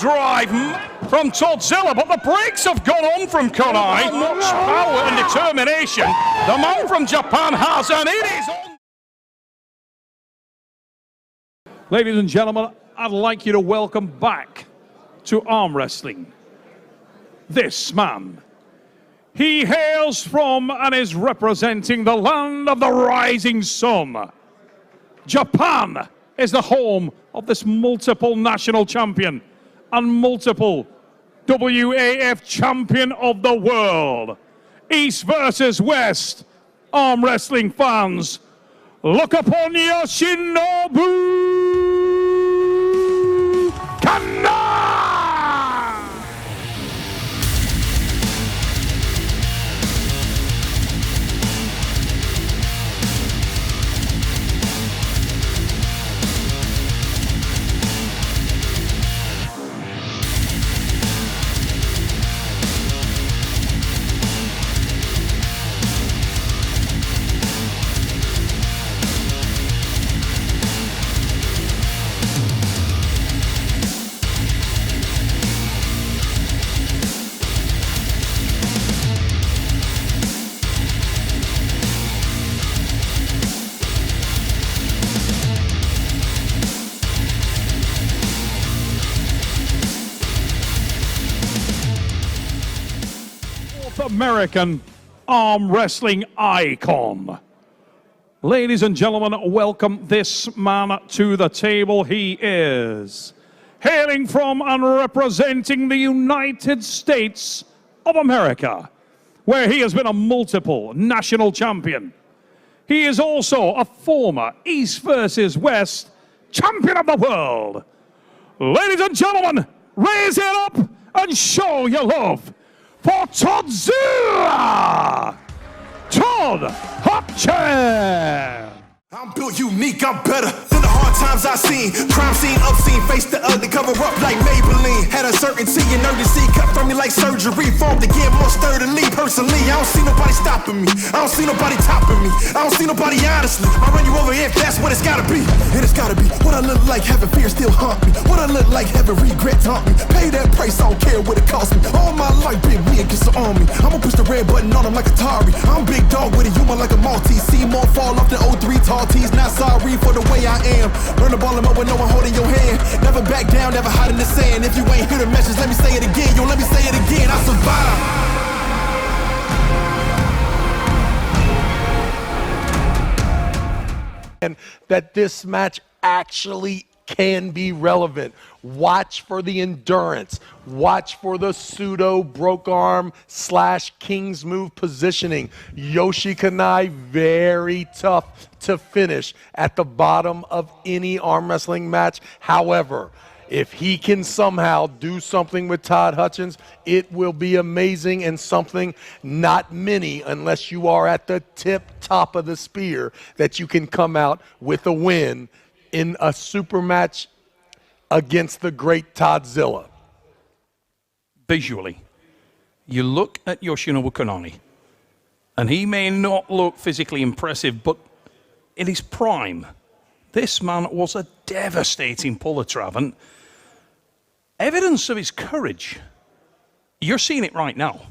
drive from Toddzilla, but the brakes have gone on from Kanai. How much power and determination the man from Japan has, and it is on. Ladies and gentlemen, I'd like you to welcome back to arm wrestling this man. He hails from and is representing the land of the rising sun. Japan is the home of this multiple national champion and multiple WAF champion of the world. East versus West, arm wrestling fans, look upon Yoshinobu Kanai! American arm wrestling icon. Ladies and gentlemen, welcome this man to the table. He is hailing from and representing the United States of America, where he has been a multiple national champion. He is also a former East versus West champion of the world. Ladies and gentlemen, raise it up and show your love for Toddzilla, Todd Hutchings. I'm built unique, I'm better than the hard times I've seen. Crime scene, obscene, face the ugly, cover up like Maybelline. Had a certainty and urgency, cut from me like surgery. Formed again more sturdily, personally. I don't see nobody stopping me, I don't see nobody topping me, I don't see nobody honestly. I run you over if that's what it's gotta be. And it's gotta be what I look like, having fear still haunt me. What I look like, having regrets haunt me. Pay that price, I don't care what it costs me. All my life, big me against the army. I'ma push the red button on them like Atari. I'm big dog with a human like a Maltese. See more fall off the 03 tall tees. Not sorry for the way I am. Learn to ball them up with no one holding your hand. Never back down, never hide in the sand. If you ain't hear the message, let me say it again. Yo, let me say it again. I survived. And that this match actually can be relevant. Watch for the endurance. Watch for the pseudo broke arm / King's move positioning. Kanai, very tough to finish at the bottom of any arm wrestling match. However, if he can somehow do something with Todd Hutchings, it will be amazing and something not many, unless you are at the top of the spear, that you can come out with a win in a super match against the great Toddzilla. Visually, you look at Yoshinobu Kanai, and he may not look physically impressive, but in his prime, this man was a devastating puller, Trav, and evidence of his courage. You're seeing it right now.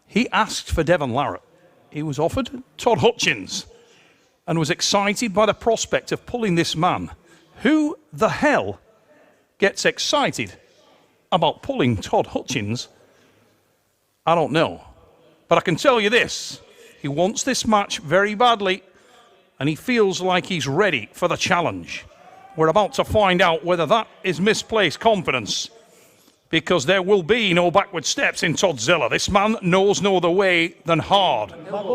He asked for Devon Larratt. He was offered Todd Hutchings and was excited by the prospect of pulling this man. Who the hell gets excited about pulling Todd Hutchings? I don't know. But I can tell you this. He wants this match very badly, and he feels like he's ready for the challenge. We're about to find out whether that is misplaced confidence, because there will be no backward steps in Toddzilla. This man knows no other way than hard.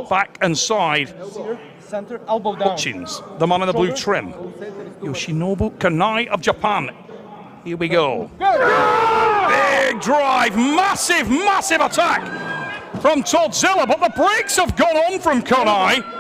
Back and side. Center, elbow down. Hutchings, the man in the blue trim. Yoshinobu Kanai of Japan. Here we go. Big drive, massive, massive attack from Toddzilla, but the brakes have gone on from Kanai.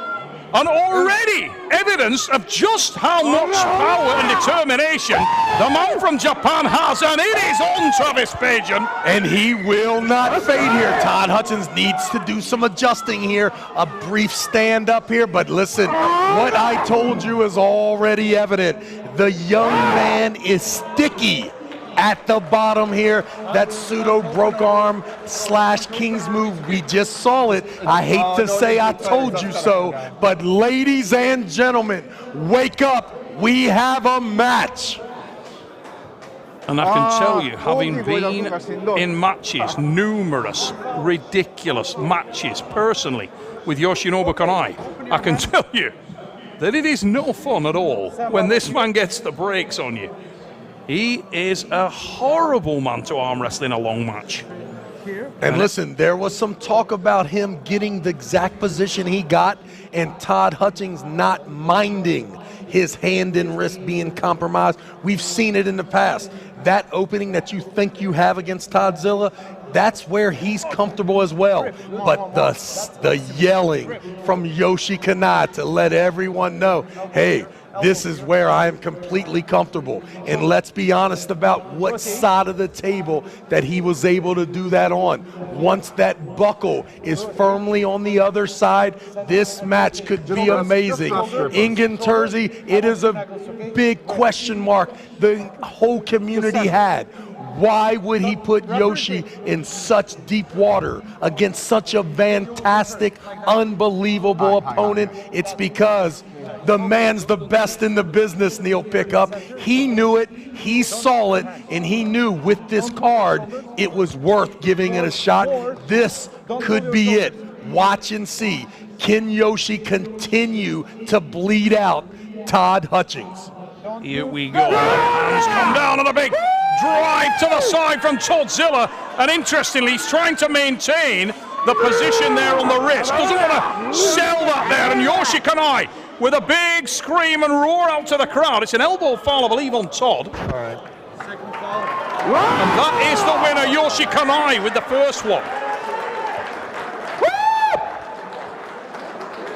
And already evidence of just how much power and determination the man from Japan has, and it is on, Travis Pageant. And he will not fade here. Todd Hutchings needs to do some adjusting here. A brief stand up here, but listen, what I told you is already evident. The young man is sticky at the bottom here. That pseudo broke arm / King's move. We just saw it. I hate to say I told you so, but ladies and gentlemen, wake up. We have a match. And I can tell you, having been in matches, numerous, ridiculous matches, personally, with Yoshinobu Kanai, I can tell you that it is no fun at all when this man gets the breaks on you. He is a horrible man to arm wrestle in a long match. And listen, there was some talk about him getting the exact position he got and Todd Hutchings not minding his hand and wrist being compromised. We've seen it in the past. That opening that you think you have against Toddzilla, that's where he's comfortable as well. But the yelling from Yoshi Kanai to let everyone know, hey, this is where I am completely comfortable. And let's be honest about what side of the table that he was able to do that on. Once that buckle is firmly on the other side, this match could be amazing. Ingen Terzi, it is a big question mark the whole community had. Why would he put Yoshi in such deep water against such a fantastic, unbelievable opponent? It's because the man's the best in the business, Neil Pickup. He knew it, he saw it, and he knew with this card it was worth giving it a shot. This could be it. Watch and see. Can Yoshi continue to bleed out Todd Hutchings? Here we go. Hands come down on a big drive to the side from Toddzilla. And interestingly, he's trying to maintain the position there on the wrist. Doesn't want to sell that there. And Yoshi Kanai with a big scream and roar out to the crowd. It's an elbow foul, I believe, on Todd. All right. And that is the winner, Yoshi Kanai, with the first one.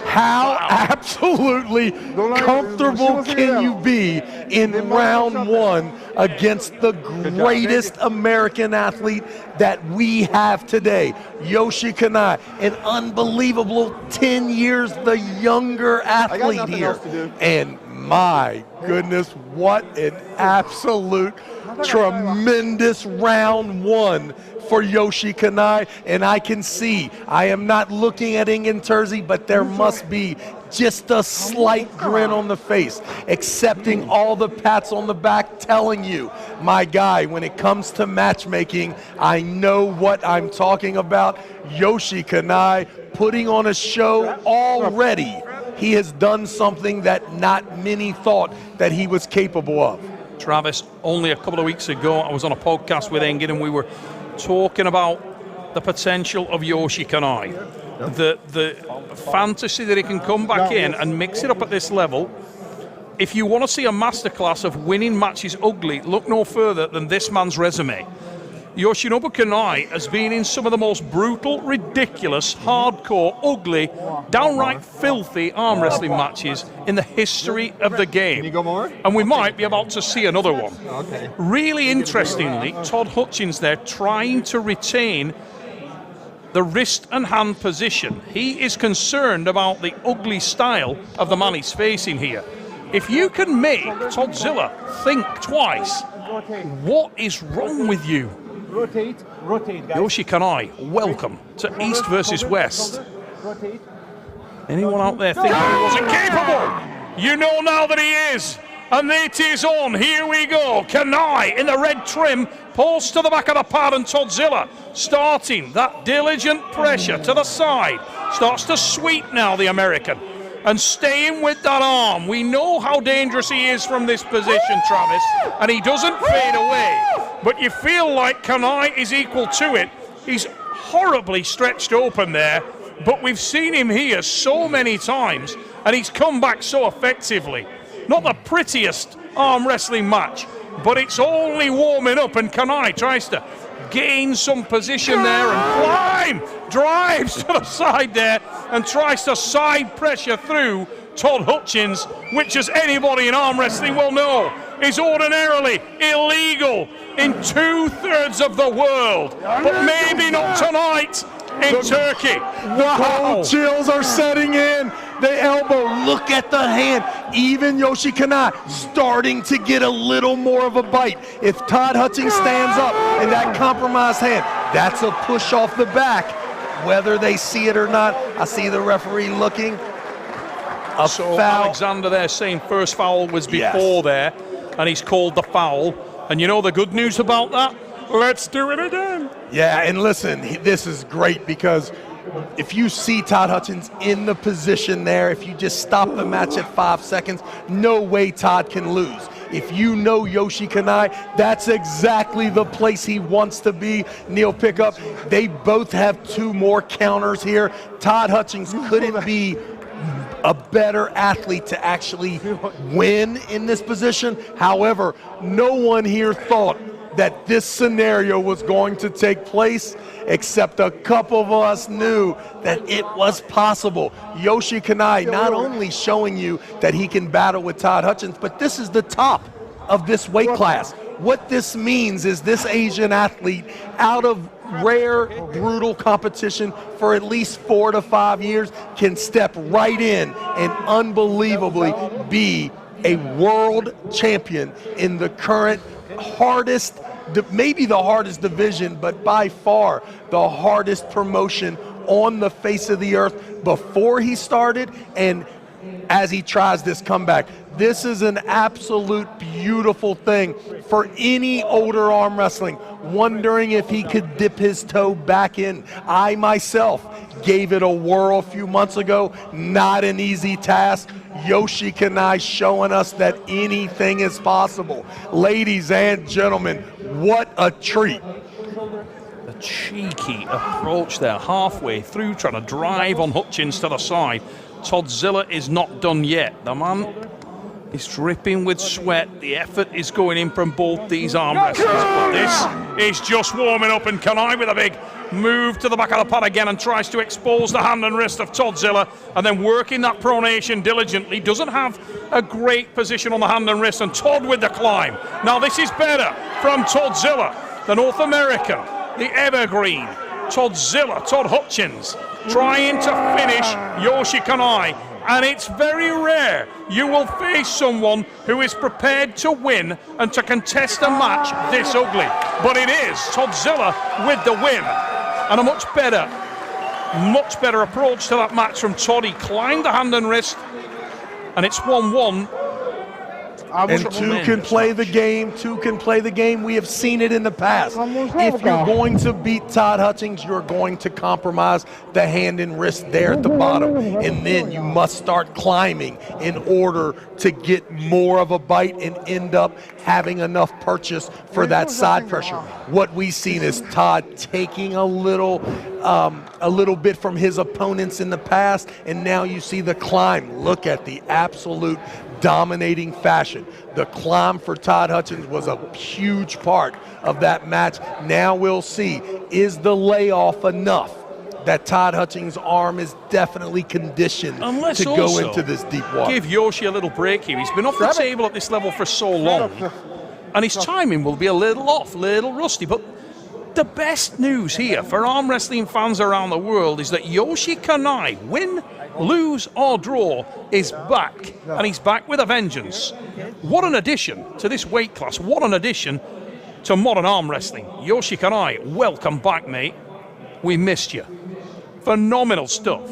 How absolutely comfortable can you be in round one against the greatest American athlete that we have today? Yoshi Kanai, an unbelievable 10 years the younger athlete here. And my goodness, what an absolute tremendous round one for Yoshi Kanai. And I can see, I am not looking at Ingen Terzi, but there must be just a slight grin on the face, accepting all the pats on the back, telling you, my guy, when it comes to matchmaking, I know what I'm talking about. Yoshi Kanai putting on a show already. He has done something that not many thought that he was capable of. Travis, only a couple of weeks ago, I was on a podcast with Ingen and we were talking about the potential of Yoshi Kanai. The fantasy that he can come back in and mix it up at this level. If you want to see a masterclass of winning matches ugly, look no further than this man's resume. Yoshinobu Kanai has been in some of the most brutal, ridiculous, hardcore, ugly, downright filthy arm wrestling matches in the history of the game. And we might be about to see another one. Really interestingly, Todd Hutchings there trying to retain the wrist and hand position. He is concerned about the ugly style of the man he's facing here. If you can make Toddzilla think twice, what is wrong with you? Rotate, guys. Yoshi Kanai, welcome to East versus West. Rotate. Anyone out there thinking he wasn't capable? You know now that he is. And it is on. Here we go. Kanai in the red trim pulls to the back of the pad, and Toddzilla starting that diligent pressure to the side. Starts to sweep now, the American. And staying with that arm. We know how dangerous he is from this position, Travis. And he doesn't fade away. But you feel like Kanai is equal to it. He's horribly stretched open there. But we've seen him here so many times. And he's come back so effectively. Not the prettiest arm wrestling match. But it's only warming up. And Kanai tries to gain some position there and climb, drives to the side there and tries to side pressure through Todd Hutchings, which, as anybody in arm wrestling will know, is ordinarily illegal in 2/3 of the world, but maybe not tonight in Turkey. The cold chills are setting in. the elbow, look at the hand. Even Yoshi Kanai starting to get a little more of a bite. If Todd Hutchings stands up in that compromised hand, that's a push off the back. Whether they see it or not, I see the referee looking. So foul. Alexander there saying first foul was before there, and he's called the foul. And you know the good news about that? Let's do it again. Yeah, and listen, this is great because if you see Todd Hutchings in the position there, if you just stop the match at 5 seconds, no way Todd can lose. If you know Yoshi Kanai, that's exactly the place he wants to be. Neil Pickup, they both have 2 more counters here. Todd Hutchings couldn't be a better athlete to actually win in this position. However, no one here thought that this scenario was going to take place, except a couple of us knew that it was possible. Yoshi Kanai not only showing you that he can battle with Todd Hutchings, but this is the top of this weight class. What this means is this Asian athlete, out of rare, brutal competition for at least 4 to 5 years, can step right in and unbelievably be a world champion in the current hardest, maybe the hardest division, but by far the hardest promotion on the face of the earth before he started and as he tries this comeback. This is an absolute beautiful thing for any older arm wrestling, wondering if he could dip his toe back in. I myself gave it a whirl a few months ago. Not an easy task. Yoshi Kanai showing us that anything is possible. Ladies and gentlemen, what a treat. The cheeky approach there, halfway through, trying to drive on Hutchings to the side. Toddzilla is not done yet. The man is dripping with sweat. The effort is going in from both these arm wrestlers. But this is just warming up, and Kanai with a big move to the back of the pad again and tries to expose the hand and wrist of Toddzilla, and then working that pronation diligently. Doesn't have a great position on the hand and wrist, and Todd with the climb. Now this is better from Toddzilla, the North American, the evergreen. Toddzilla, Todd Hutchings, trying to finish Yoshi Kanai. And it's very rare you will face someone who is prepared to win and to contest a match this ugly. But it is Toddzilla with the win. And a much better approach to that match from Todd. He climbed the hand and wrist, and it's 1-1. And 2 can play the game. 2 can play the game. We have seen it in the past. If you're going to beat Todd Hutchings, you're going to compromise the hand and wrist there at the bottom. And then you must start climbing in order to get more of a bite and end up having enough purchase for that side pressure. What we've seen is Todd taking a little bit from his opponents in the past, and now you see the climb. Look at the absolute dominating fashion. The climb for Todd Hutchings was a huge part of that match. Now we'll see, is the layoff enough that Todd Hutchings' arm is definitely conditioned to go into this deep water? Give Yoshi a little break here. He's been off the table at this level for so long, and his timing will be a little off, a little rusty. But the best news here for arm wrestling fans around the world is that Yoshi Kanai, win, lose or draw, is back, and he's back with a vengeance. What an addition to this weight class. What an addition to modern arm wrestling. Yoshi Kanai, welcome back, mate. We missed you. Phenomenal stuff.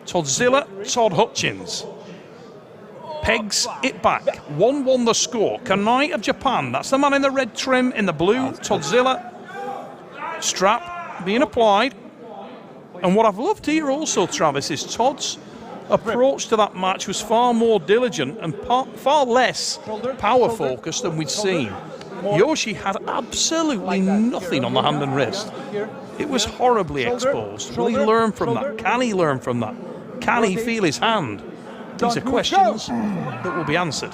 Toddzilla, Todd Hutchings pegs it back. 1-1 the score. Kanai of Japan, that's the man in the red trim, in the blue. Toddzilla, strap being applied. And what I've loved here also, Travis, is Todd's approach to that match was far more diligent and far less power focused than we'd seen. Yoshi had absolutely nothing on the hand and wrist. It was horribly exposed. Will he learn from that? Can he learn from that? Can he feel his hand? These are questions that will be answered.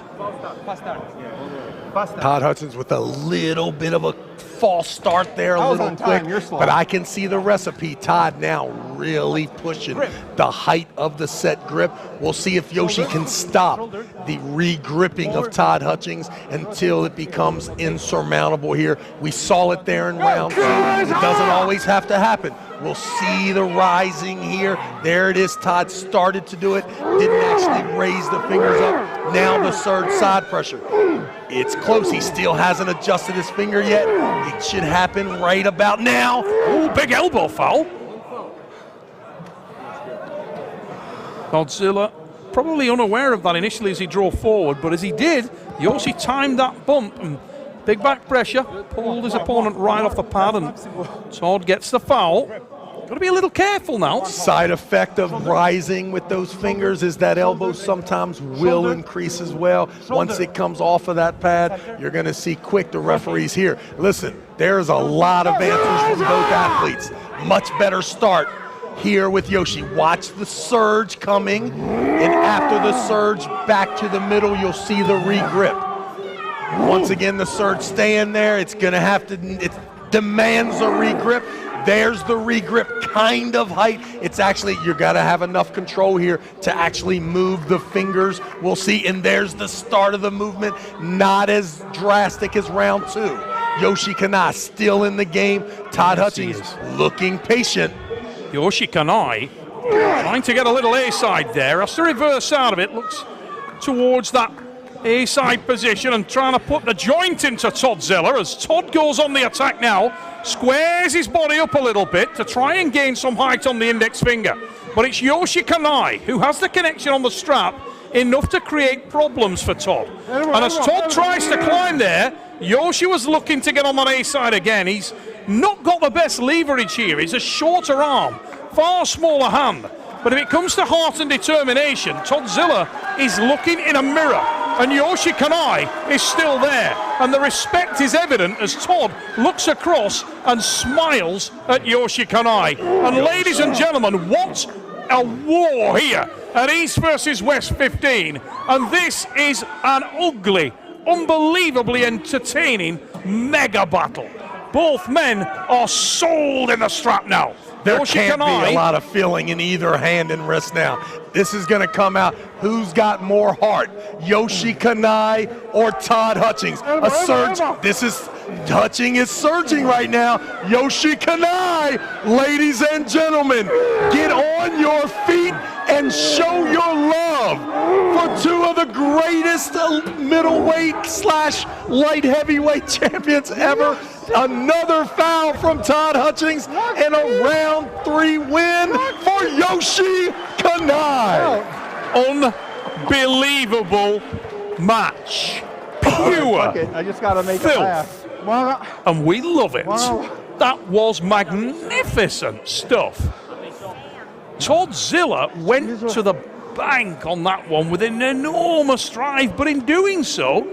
faster. Todd Hutchings with a little bit of a false start there, a I was little on time, quick, you're slow. but I can see the recipe. Todd now really pushing the height of the set grip. We'll see if Yoshi can stop the re-gripping of Todd Hutchings until it becomes insurmountable here. We saw it there in round 2. It doesn't always have to happen. We'll see the rising here. There it is. Todd started to do it, didn't actually raise the fingers up. Now the surge side pressure. It's close. He still hasn't adjusted his finger yet. It should happen right about now. Oh, big elbow foul. Godzilla probably unaware of that initially as he drove forward, but as he did, Yoshi timed that bump and big back pressure, pulled his opponent right off the pad, and Todd gets the foul. Got to be a little careful now. Side effect of rising with those fingers is that elbow sometimes will increase as well. Once it comes off of that pad, you're going to see quick the referees here. Listen, there's a lot of answers from both athletes. Much better start here with Yoshi. Watch the surge coming, and after the surge back to the middle, you'll see the re-grip. Once again, the surge staying there. It's going to have to, it demands a re-grip. There's the re-grip kind of height. It's actually, you got to have enough control here to actually move the fingers. We'll see, and there's the start of the movement. Not as drastic as round 2. Yoshi Kanai still in the game. Todd Hutchings looking patient. Yoshi Kanai trying to get a little A-side there. Has to reverse out of it. Looks towards that A-side position and trying to put the joint into Toddzilla as Todd goes on the attack now. Squares his body up a little bit to try and gain some height on the index finger. But it's Yoshi Kanai who has the connection on the strap enough to create problems for Todd. And as Todd tries to climb there, Yoshi was looking to get on that A-side again. He's not got the best leverage here. He's a shorter arm, far smaller hand. But if it comes to heart and determination, Toddzilla is looking in a mirror, and Yoshi Kanai is still there. And the respect is evident as Todd looks across and smiles at Yoshi Kanai. And ladies and gentlemen, what a war here at East versus West 15. And this is an ugly, unbelievably entertaining mega battle. Both men are sold in the strap now. There can't be a lot of feeling in either hand and wrist now. This is going to come out. Who's got more heart, Yoshi Kanai or Todd Hutchings? A surge. This is Hutchings is surging right now. Yoshi Kanai, ladies and gentlemen, get on your feet and show your love for two of the greatest middleweight / light heavyweight champions ever. Another foul from Todd Hutchings and a round 3 win for Yoshi Kanai. Unbelievable match. Pure I just gotta make it filth. laugh. And we love it. That was magnificent stuff. Toddzilla went to the bank on that one with an enormous drive, but in doing so,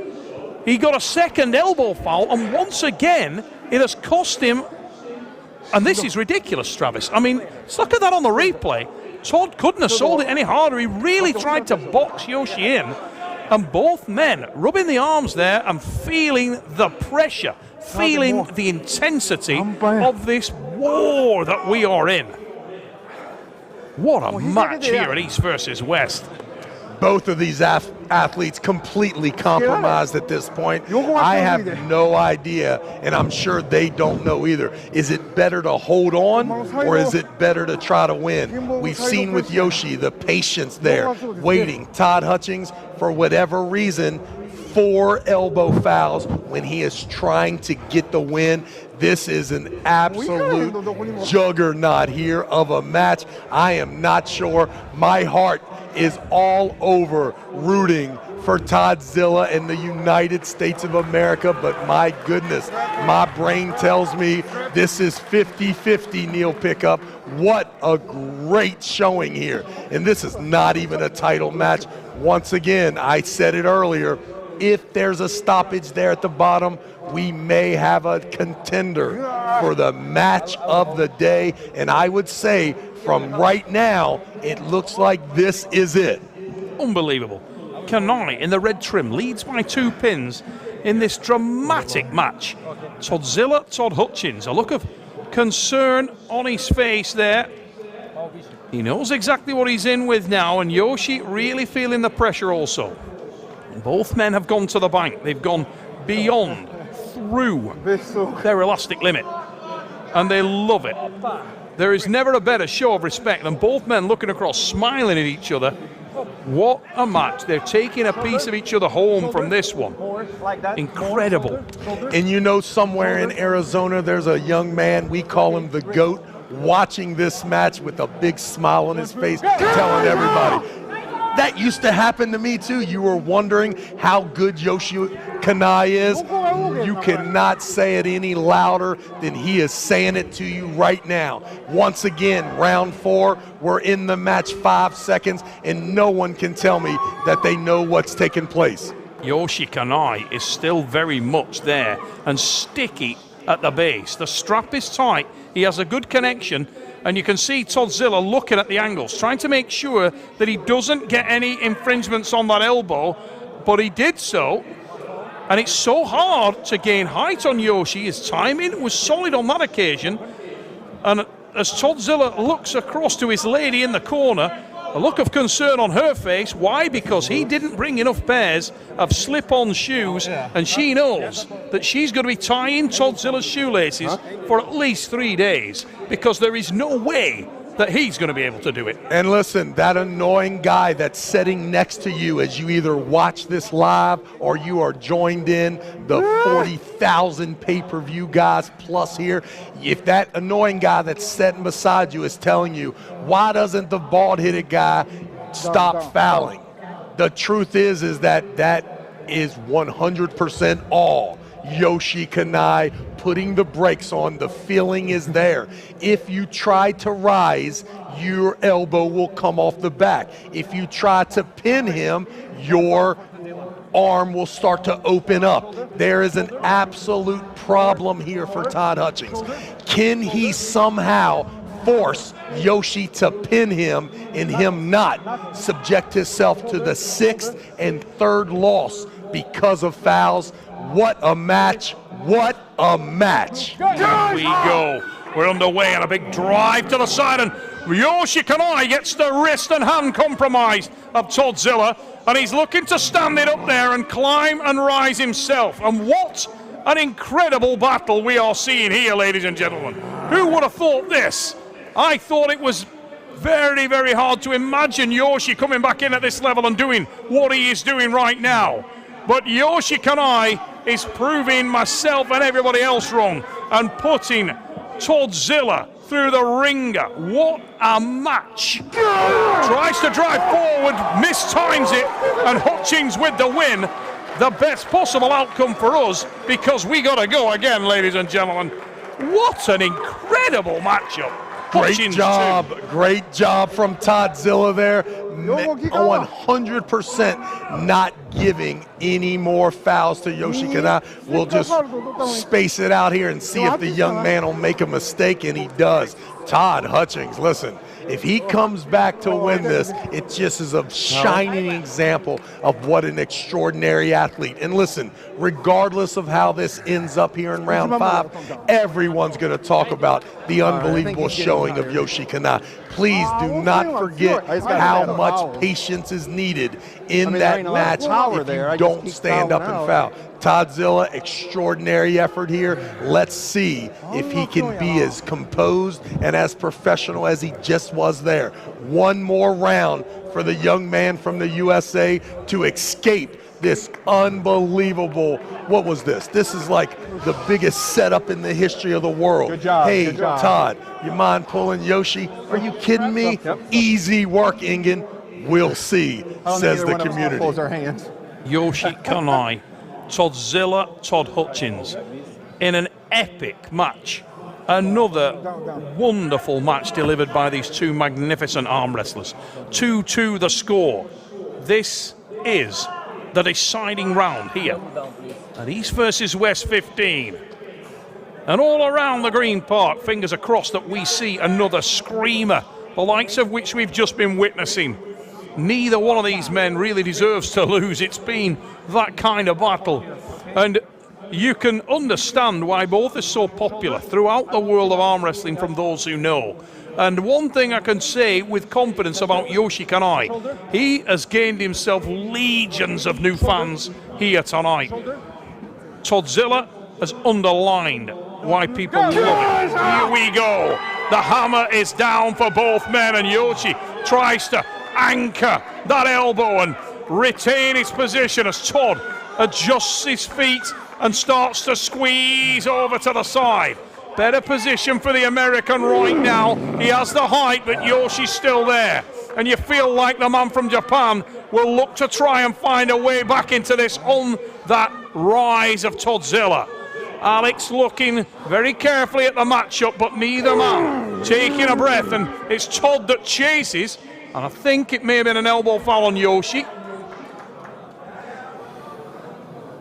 he got a second elbow foul, and once again, it has cost him. And this is ridiculous, Travis. I mean, let's look at that on the replay. Todd couldn't have sold it any harder. He really tried to box Yoshi in. And both men rubbing the arms there and feeling the pressure, feeling the intensity of this war that we are in. What a match here at East versus West. Both of these athletes completely compromised at this point. I have no idea, and I'm sure they don't know either. Is it better to hold on, or is it better to try to win? We've seen with Yoshi the patience there, waiting. Todd Hutchings, for whatever reason, 4 elbow fouls when he is trying to get the win. This is an absolute juggernaut here of a match. I am not sure. My heart is all over rooting for Toddzilla in the United States of America, but my goodness, my brain tells me this is 50-50, Neil Pickup. What a great showing here. And this is not even a title match. Once again, I said it earlier, if there's a stoppage there at the bottom, we may have a contender for the match of the day. And I would say from right now, it looks like this is it. Unbelievable. Kanai in the red trim leads by 2 pins. in this dramatic match. Toddzilla, Todd Hutchings, a look of concern on his face there. He knows exactly what he's in with now, and Yoshi really feeling the pressure also. Both men have gone to the bank. They've gone beyond, through their elastic limit, and they love it. There is never a better show of respect than both men looking across, smiling at each other. What a match. They're taking a piece of each other home from this one. Incredible. And you know, somewhere in Arizona, there's a young man, we call him the GOAT, watching this match with a big smile on his face, telling everybody. That used to happen to me too. You were wondering how good Yoshi Kanai is. You cannot say it any louder than he is saying it to you right now. Once again, round 4, we're in the match 5 seconds, and no one can tell me that they know what's taking place. Yoshi Kanai is still very much there and sticky at the base. The strap is tight. He has a good connection. And you can see Toddzilla looking at the angles, trying to make sure that he doesn't get any infringements on that elbow, but he did so. And it's so hard to gain height on Yoshi. His timing was solid on that occasion. And as Toddzilla looks across to his lady in the corner, a look of concern on her face. Why? Because he didn't bring enough pairs of slip-on shoes, and she knows that she's going to be tying Todzilla's shoelaces for at least 3 days, because there is no way that he's going to be able to do it. And listen, that annoying guy that's sitting next to you as you either watch this live or you are joined in the 40,000 pay-per-view guys plus here, if that annoying guy that's sitting beside you is telling you, why doesn't the bald-headed guy stop fouling? The truth is that is 100% all Yoshi Kanai putting the brakes on. The feeling is there. If you try to rise, your elbow will come off the back. If you try to pin him, your arm will start to open up. There is an absolute problem here for Todd Hutchings. Can he somehow force Yoshi to pin him and him not subject himself to the 6th and 3rd loss because of fouls? What a match. What a match. Here we go. We're underway on a big drive to the side, and Yoshi Kanai gets the wrist and hand compromise of Toddzilla, and he's looking to stand it up there and climb and rise himself. And what an incredible battle we are seeing here, ladies and gentlemen. Who would have thought this? I thought it was very, very hard to imagine Yoshi coming back in at this level and doing what he is doing right now. But Yoshi Kanai is proving myself and everybody else wrong and putting Toddzilla through the ringer. What a match. Tries to drive forward, mistimes it, and Hutchings with the win. The best possible outcome for us, because we got to go again, ladies and gentlemen. What an incredible matchup. Great job from Toddzilla there. 100% not giving any more fouls to Yoshi Kanai. We'll just space it out here and see if the young man will make a mistake, and he does. Todd Hutchings, listen, if he comes back to win this, it just is a shining example of what an extraordinary athlete. And listen, regardless of how this ends up here in round 5, everyone's going to talk about the unbelievable showing of Yoshi Kanai. Please do not forget how much patience is needed in that match if you don't stand up and foul. Toddzilla, extraordinary effort here. Let's see if he can be as composed and as professional as he just was there. One more round for the young man from the USA to escape this unbelievable, what was this? This is like the biggest setup in the history of the world. Good job. Hey, Good job. Todd, you mind pulling Yoshi? Are you kidding me? Easy work, Ingen. We'll see, says the community. Yoshi Kanai, Toddzilla, Todd Hutchings in an epic match. Another wonderful match delivered by these two magnificent arm wrestlers. 2-2 the score. This is the deciding round here at East versus West 15. And all around the green part, fingers across, that we see another screamer, the likes of which we've just been witnessing. neither one of these men really deserves to lose. It's been that kind of battle. And you can understand why both are so popular throughout the world of arm wrestling from those who know. And one thing I can say with confidence about Yoshi Kanai, he has gained himself legions of new fans here tonight. Toddzilla has underlined why people love it. Here we go. The hammer is down for both men, and Yoshi tries to anchor that elbow and retain his position as Todd adjusts his feet and starts to squeeze over to the side. Better position for the American right now. He has the height, but Yoshi's still there. And you feel like the man from Japan will look to try and find a way back into this on that rise of Toddzilla. Alex looking very carefully at the matchup, but neither man taking a breath. And it's Todd that chases. And I think it may have been an elbow foul on Yoshi.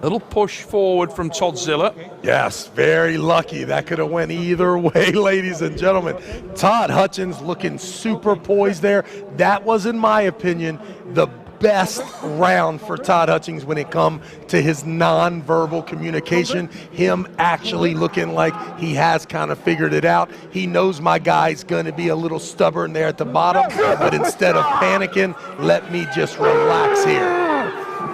Little push forward from Toddzilla. Yes, very lucky. That could have went either way, ladies and gentlemen. Todd Hutchings looking super poised there. That was, in my opinion, the best round for Todd Hutchings when it comes to his non-verbal communication. Him actually looking like he has kind of figured it out. He knows my guy's going to be a little stubborn there at the bottom, but instead of panicking, let me just relax here.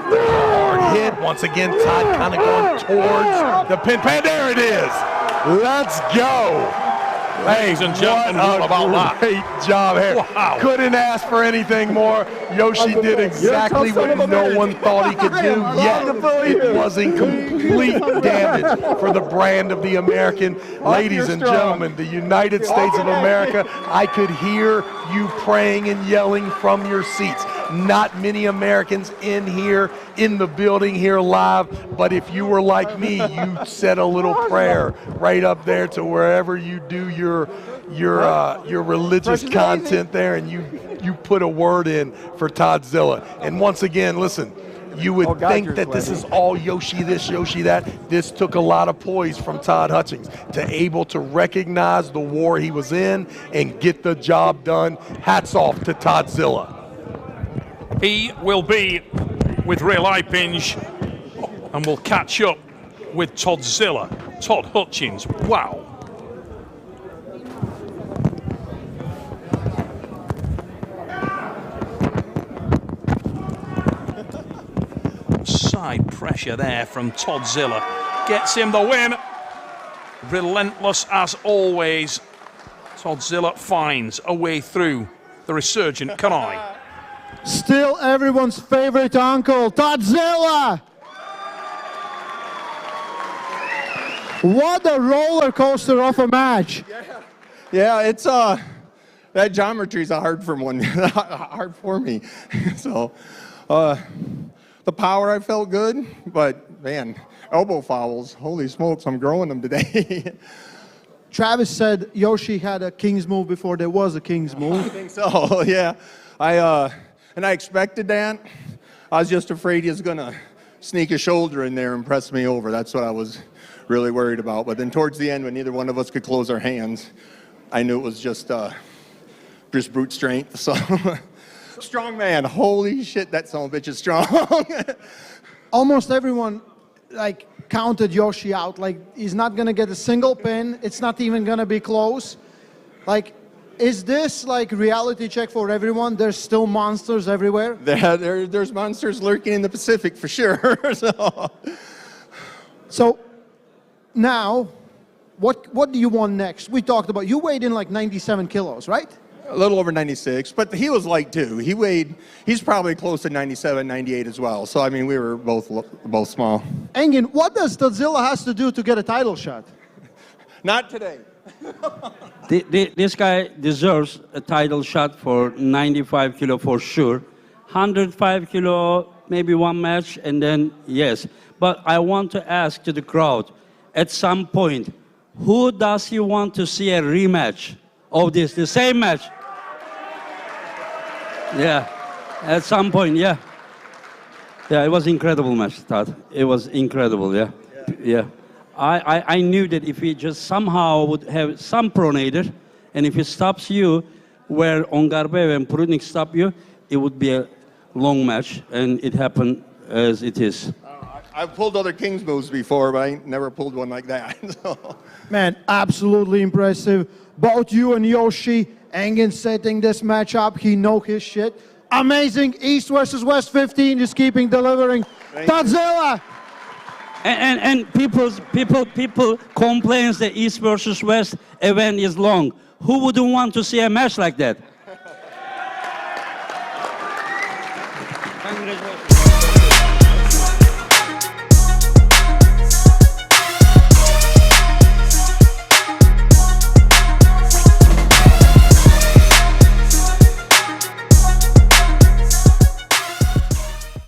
Hard hit. Once again, Todd kind of going towards the pin pan. There it is. Let's go. Ladies and gentlemen, what about that. Great job here. Wow. Couldn't ask for anything more. Yoshi did exactly what no one thought he could do, yet it wasn't complete damage for the brand of the American. Ladies and gentlemen, the United States of America, I could hear you praying and yelling from your seats. Not many Americans in here, in the building here live, but if you were like me, you said a little prayer right up there to wherever you do your religious content there, and you put a word in for Toddzilla. And once again, listen, you would think that this is all Yoshi this, Yoshi that. This took a lot of poise from Todd Hutchings to able to recognize the war he was in and get the job done. Hats off to Toddzilla. He will be with Real Ipinge and will catch up with Toddzilla. Todd Hutchings. Wow. Side pressure there from Toddzilla. Gets him the win. Relentless as always. Toddzilla finds a way through the resurgent Kanai. Still everyone's favorite uncle, Toddzilla! What a roller coaster of a match. Yeah, it's that geometry is hard for me. So the power, I felt good, but man, elbow fouls, holy smokes, I'm growing them today. Travis said Yoshi had a king's move before there was a king's move. I think so, yeah. I expected that. I was just afraid he was gonna sneak a shoulder in there and press me over. That's what I was really worried about. But then towards the end, when neither one of us could close our hands, I knew it was just brute strength. So strong man, holy shit, that son of a bitch is strong. Almost everyone counted Yoshi out. He's not gonna get a single pin. It's not even gonna be close. Is this reality check for everyone? There's still monsters everywhere? There's monsters lurking in the Pacific for sure. So now, what do you want next? We talked about, you weighed in 97 kilos, right? A little over 96, but he was light too. He's probably close to 97, 98 as well. So I mean, we were both small. Engin, what does Toddzilla has to do to get a title shot? Not today. This guy deserves a title shot for 95 kilo for sure. 105 kilo, maybe one match, and then yes. But I want to ask to the crowd, at some point, who does he want to see a rematch of this, the same match? Yeah, at some point, yeah. Yeah, it was incredible match, Todd. It was incredible, yeah. Yeah. I knew that if he just somehow would have some pronator, and if he stops you where Ongarbev and Prudnik stop you, it would be a long match, and it happened as it is. I've pulled other Kings moves before, but I ain't never pulled one like that. So. Man, absolutely impressive. Both you and Yoshi, Engin setting this match up. He know his shit. Amazing. East versus West 15, just keeping delivering. Godzilla. And people complains that East versus West event is long. Who wouldn't want to see a match like that?